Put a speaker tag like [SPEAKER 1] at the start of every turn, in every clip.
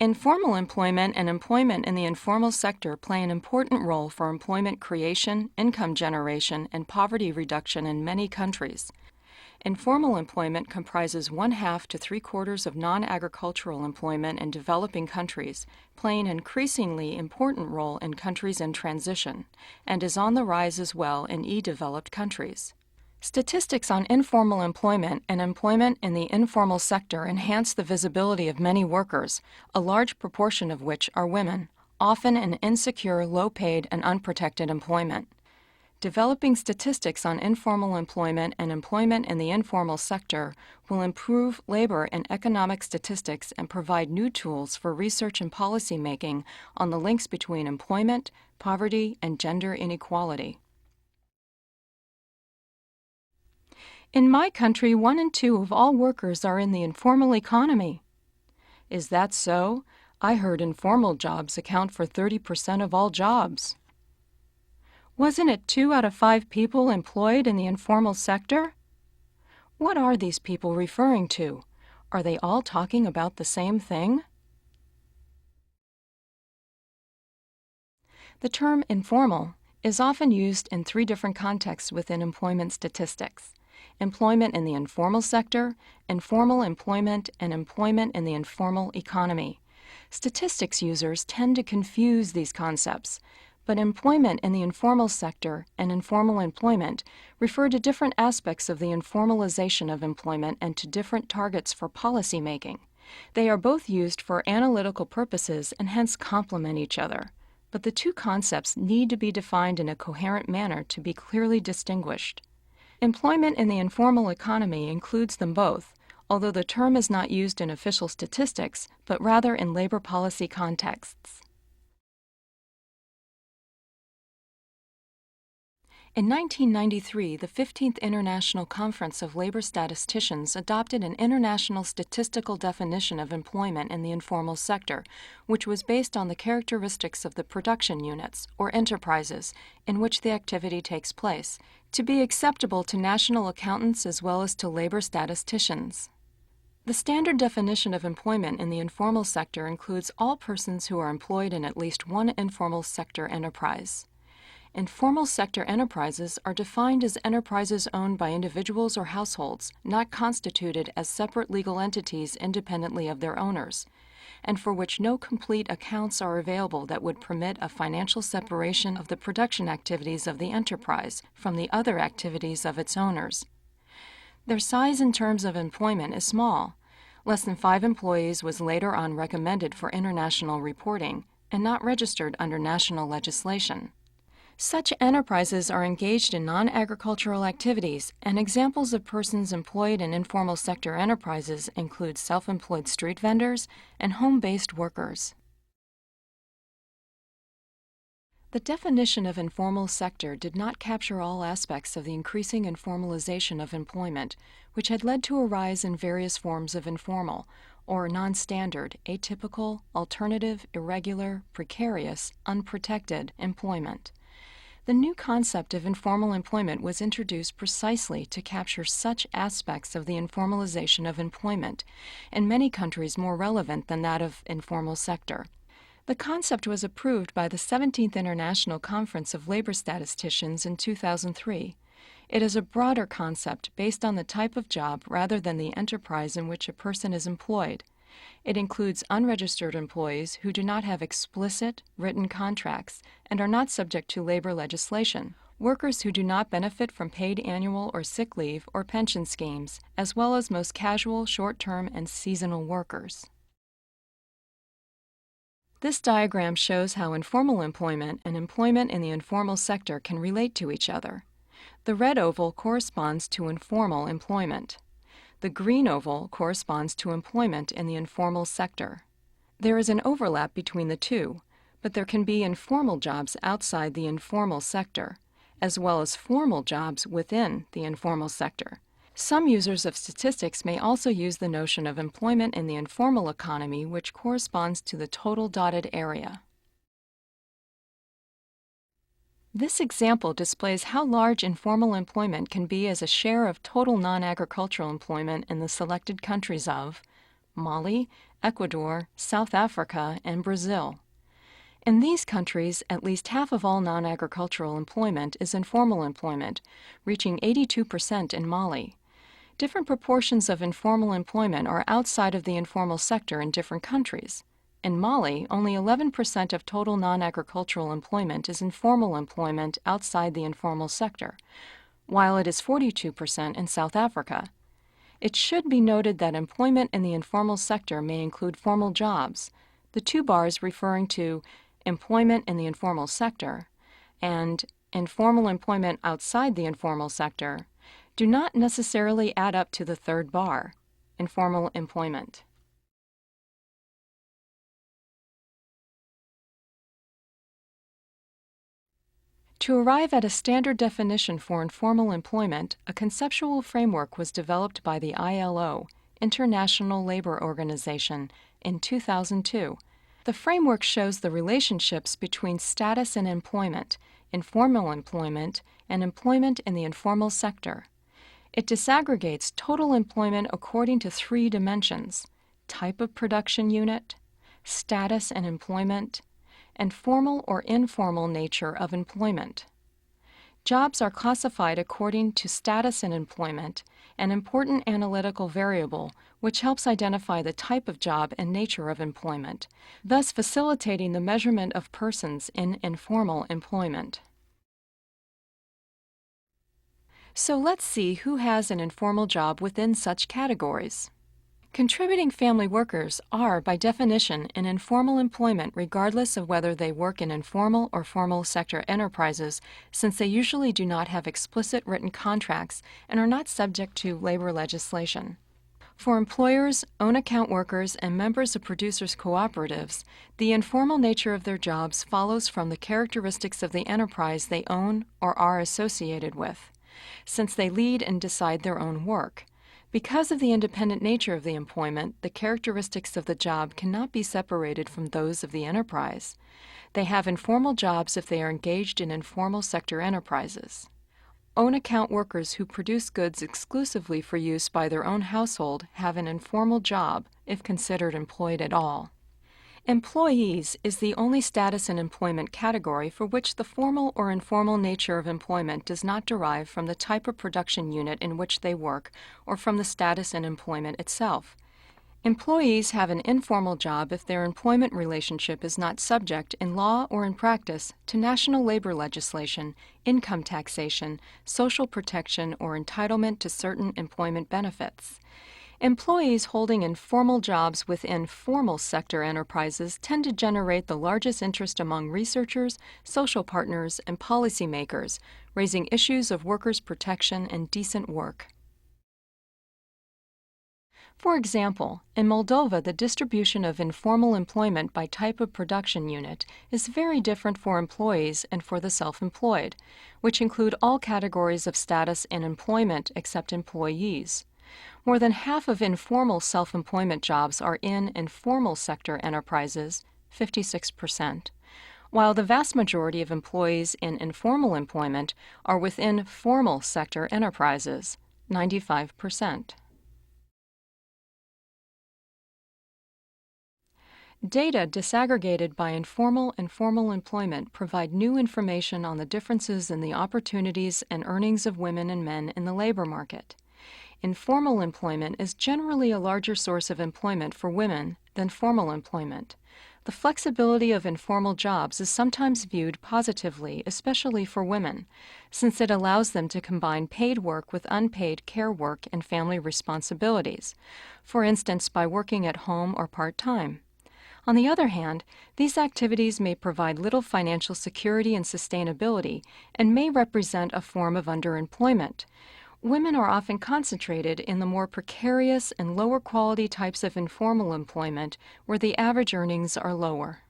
[SPEAKER 1] Informal employment and employment in the informal sector play an important role for employment creation, income generation, and poverty reduction in many countries. Informal employment comprises 1/2 to 3/4 of non-agricultural employment in developing countries, playing an increasingly important role in countries in transition, and is on the rise as well in developed countries. Statistics on informal employment and employment in the informal sector enhance the visibility of many workers, a large proportion of which are women, often in insecure, low-paid, and unprotected employment. Developing statistics on informal employment and employment in the informal sector will improve labor and economic statistics and provide new tools for research and policy making on the links between employment, poverty, and gender inequality. In my country, 1 in 2 of all workers are in the informal economy. Is that so? I heard informal jobs account for 30% of all jobs. Wasn't it 2 out of 5 people employed in the informal sector? What are these people referring to? Are they all talking about the same thing? The term informal is often used in 3 different contexts within employment statistics: employment in the informal sector, informal employment, and employment in the informal economy. Statistics users tend to confuse these concepts, but employment in the informal sector and informal employment refer to different aspects of the informalization of employment and to different targets for policy making. They are both used for analytical purposes and hence complement each other, but the 2 concepts need to be defined in a coherent manner to be clearly distinguished. Employment in the informal economy includes them both, although the term is not used in official statistics, but rather in labor policy contexts. In 1993, the 15th International Conference of Labor Statisticians adopted an international statistical definition of employment in the informal sector, which was based on the characteristics of the production units, or enterprises, in which the activity takes place, to be acceptable to national accountants as well as to labor statisticians. The standard definition of employment in the informal sector includes all persons who are employed in at least one informal sector enterprise. Informal sector enterprises are defined as enterprises owned by individuals or households, not constituted as separate legal entities independently of their owners, and for which no complete accounts are available that would permit a financial separation of the production activities of the enterprise from the other activities of its owners. Their size in terms of employment is small. Less than 5 employees was later on recommended for international reporting and not registered under national legislation. Such enterprises are engaged in non-agricultural activities, and examples of persons employed in informal sector enterprises include self-employed street vendors and home-based workers. The definition of informal sector did not capture all aspects of the increasing informalization of employment, which had led to a rise in various forms of informal, or non-standard, atypical, alternative, irregular, precarious, unprotected employment. The new concept of informal employment was introduced precisely to capture such aspects of the informalization of employment, in many countries more relevant than that of informal sector. The concept was approved by the 17th International Conference of Labor Statisticians in 2003. It is a broader concept based on the type of job rather than the enterprise in which a person is employed. It includes unregistered employees who do not have explicit, written contracts and are not subject to labor legislation, workers who do not benefit from paid annual or sick leave or pension schemes, as well as most casual, short-term, and seasonal workers. This diagram shows how informal employment and employment in the informal sector can relate to each other. The red oval corresponds to informal employment. The green oval corresponds to employment in the informal sector. There is an overlap between the two, but there can be informal jobs outside the informal sector, as well as formal jobs within the informal sector. Some users of statistics may also use the notion of employment in the informal economy, which corresponds to the total dotted area. This example displays how large informal employment can be as a share of total non-agricultural employment in the selected countries of Mali, Ecuador, South Africa, and Brazil. In these countries, at least half of all non-agricultural employment is informal employment, reaching 82% in Mali. Different proportions of informal employment are outside of the informal sector in different countries. In Mali, only 11% of total non-agricultural employment is informal employment outside the informal sector, while it is 42% in South Africa. It should be noted that employment in the informal sector may include formal jobs, the two bars referring to employment in the informal sector and informal employment outside the informal sector do not necessarily add up to the third bar, informal employment. To arrive at a standard definition for informal employment, a conceptual framework was developed by the ILO, International Labor Organization, in 2002. The framework shows the relationships between status and employment, informal employment, and employment in the informal sector. It disaggregates total employment according to three dimensions: type of production unit, status and employment, and formal or informal nature of employment. Jobs are classified according to status and employment, an important analytical variable which helps identify the type of job and nature of employment, thus facilitating the measurement of persons in informal employment. So let's see who has an informal job within such categories. Contributing family workers are, by definition, in informal employment regardless of whether they work in informal or formal sector enterprises, since they usually do not have explicit written contracts and are not subject to labor legislation. For employers, own-account workers, and members of producers' cooperatives, the informal nature of their jobs follows from the characteristics of the enterprise they own or are associated with, since they lead and decide their own work. Because of the independent nature of the employment, the characteristics of the job cannot be separated from those of the enterprise. They have informal jobs if they are engaged in informal sector enterprises. Own-account workers who produce goods exclusively for use by their own household have an informal job, if considered employed at all. Employees is the only status and employment category for which the formal or informal nature of employment does not derive from the type of production unit in which they work or from the status and employment itself. Employees have an informal job if their employment relationship is not subject, in law or in practice, to national labor legislation, income taxation, social protection, or entitlement to certain employment benefits. Employees holding informal jobs within formal sector enterprises tend to generate the largest interest among researchers, social partners, and policymakers, raising issues of workers' protection and decent work. For example, in Moldova, the distribution of informal employment by type of production unit is very different for employees and for the self-employed, which include all categories of status and employment except employees. More than half of informal self-employment jobs are in informal sector enterprises, 56%, while the vast majority of employees in informal employment are within formal sector enterprises, 95%. Data disaggregated by informal and formal employment provide new information on the differences in the opportunities and earnings of women and men in the labor market. Informal employment is generally a larger source of employment for women than formal employment. The flexibility of informal jobs is sometimes viewed positively, especially for women, since it allows them to combine paid work with unpaid care work and family responsibilities, for instance by working at home or part-time. On the other hand, these activities may provide little financial security and sustainability and may represent a form of underemployment. Women are often concentrated in the more precarious and lower quality types of informal employment where the average earnings are lower.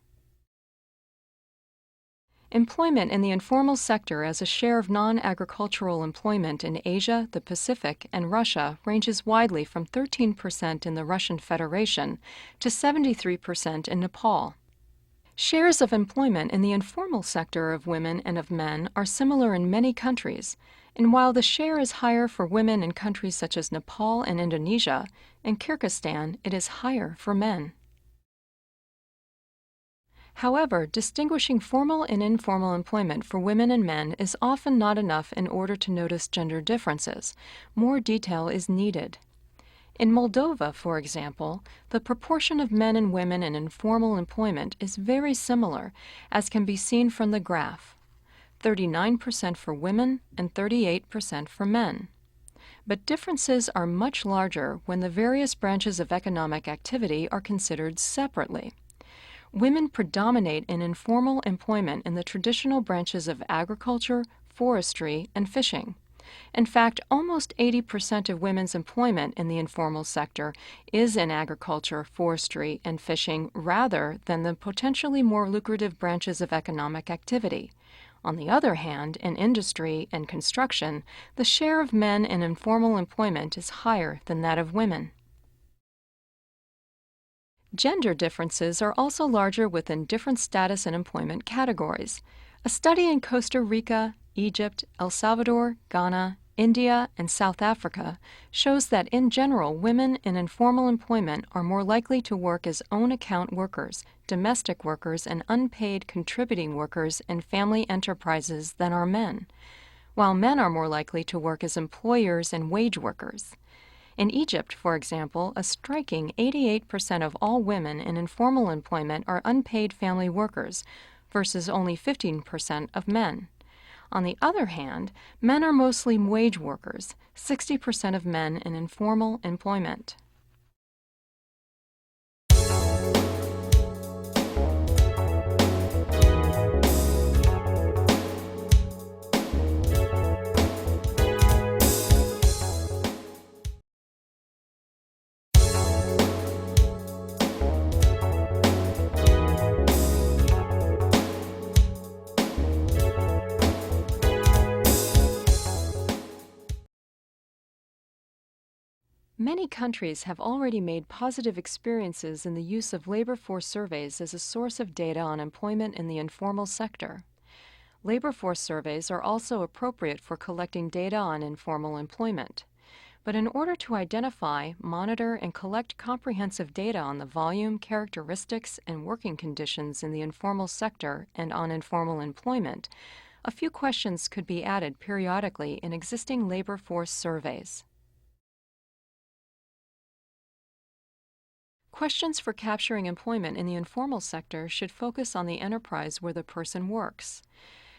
[SPEAKER 1] Employment in the informal sector as a share of non-agricultural employment in Asia, the Pacific, and Russia ranges widely from 13% in the Russian Federation to 73% in Nepal. Shares of employment in the informal sector of women and of men are similar in many countries, and while the share is higher for women in countries such as Nepal and Indonesia, in Kyrgyzstan it is higher for men. However, distinguishing formal and informal employment for women and men is often not enough in order to notice gender differences. More detail is needed. In Moldova, for example, the proportion of men and women in informal employment is very similar, as can be seen from the graph: 39% for women and 38% for men. But differences are much larger when the various branches of economic activity are considered separately. Women predominate in informal employment in the traditional branches of agriculture, forestry, and fishing. In fact, almost 80% of women's employment in the informal sector is in agriculture, forestry, and fishing rather than the potentially more lucrative branches of economic activity. On the other hand, in industry and construction, the share of men in informal employment is higher than that of women. Gender differences are also larger within different status and employment categories. A study in Costa Rica, Egypt, El Salvador, Ghana, India, and South Africa shows that in general, women in informal employment are more likely to work as own account workers, domestic workers, and unpaid contributing workers in family enterprises than are men, while men are more likely to work as employers and wage workers. In Egypt, for example, a striking 88% of all women in informal employment are unpaid family workers, versus only 15% of men. On the other hand, men are mostly wage workers, 60% of men in informal employment. Many countries have already made positive experiences in the use of labor force surveys as a source of data on employment in the informal sector. Labor force surveys are also appropriate for collecting data on informal employment. But in order to identify, monitor, and collect comprehensive data on the volume, characteristics, and working conditions in the informal sector and on informal employment, a few questions could be added periodically in existing labor force surveys. Questions for capturing employment in the informal sector should focus on the enterprise where the person works.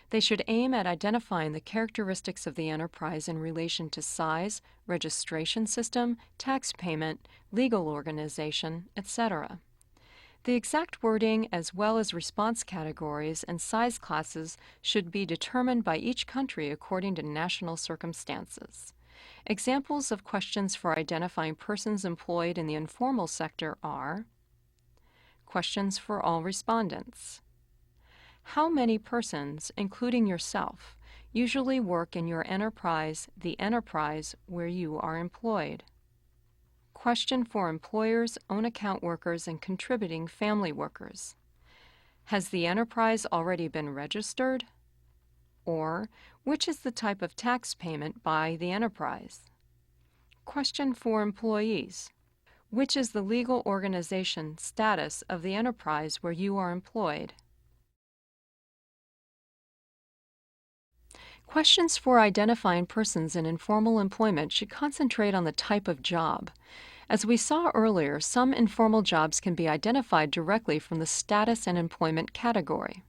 [SPEAKER 1] They should aim at identifying the characteristics of the enterprise in relation to size, registration system, tax payment, legal organization, etc. The exact wording as well as response categories and size classes should be determined by each country according to national circumstances. Examples of questions for identifying persons employed in the informal sector are: questions for all respondents. How many persons, including yourself, usually work in your enterprise, the enterprise where you are employed? Question for employers, own account workers, and contributing family workers. Has the enterprise already been registered? Or, which is the type of tax payment by the enterprise? Question for employees. Which is the legal organization status of the enterprise where you are employed? Questions for identifying persons in informal employment should concentrate on the type of job. As we saw earlier, some informal jobs can be identified directly from the status and employment category.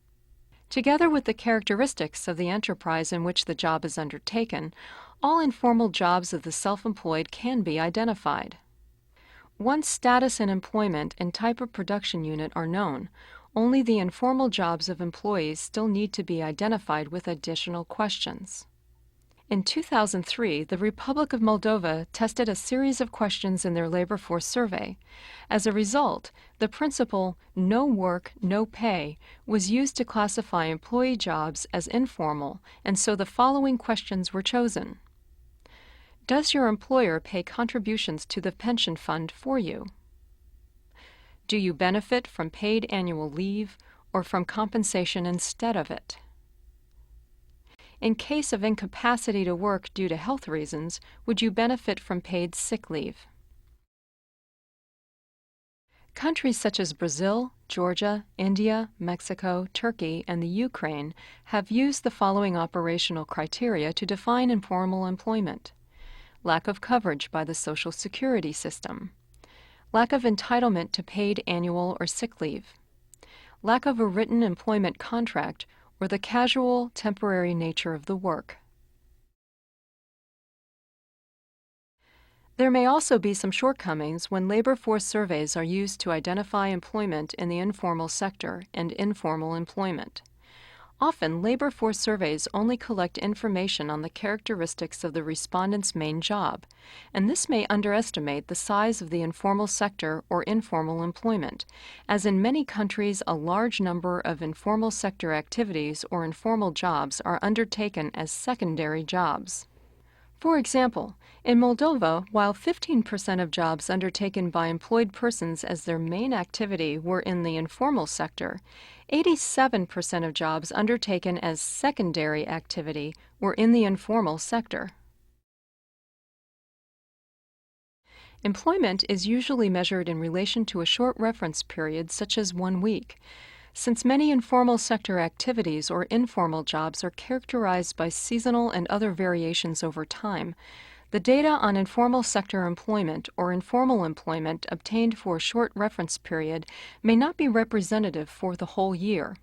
[SPEAKER 1] Together with the characteristics of the enterprise in which the job is undertaken, all informal jobs of the self-employed can be identified. Once status and employment and type of production unit are known, only the informal jobs of employees still need to be identified with additional questions. In 2003, the Republic of Moldova tested a series of questions in their labor force survey. As a result, the principle "no work, no pay" was used to classify employee jobs as informal, and so the following questions were chosen. Does your employer pay contributions to the pension fund for you? Do you benefit from paid annual leave or from compensation instead of it? In case of incapacity to work due to health reasons, would you benefit from paid sick leave? Countries such as Brazil, Georgia, India, Mexico, Turkey, and the Ukraine have used the following operational criteria to define informal employment: lack of coverage by the Social Security system, lack of entitlement to paid annual or sick leave, lack of a written employment contract, or the casual, temporary nature of the work. There may also be some shortcomings when labor force surveys are used to identify employment in the informal sector and informal employment. Often, labor force surveys only collect information on the characteristics of the respondent's main job, and this may underestimate the size of the informal sector or informal employment, as in many countries a large number of informal sector activities or informal jobs are undertaken as secondary jobs. For example, in Moldova, while 15% of jobs undertaken by employed persons as their main activity were in the informal sector, 87% of jobs undertaken as secondary activity were in the informal sector. Employment is usually measured in relation to a short reference period such as 1 week. Since many informal sector activities or informal jobs are characterized by seasonal and other variations over time, the data on informal sector employment or informal employment obtained for a short reference period may not be representative for the whole year.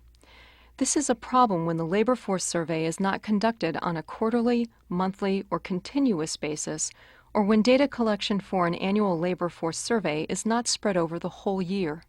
[SPEAKER 1] This is a problem when the labor force survey is not conducted on a quarterly, monthly, or continuous basis, or when data collection for an annual labor force survey is not spread over the whole year.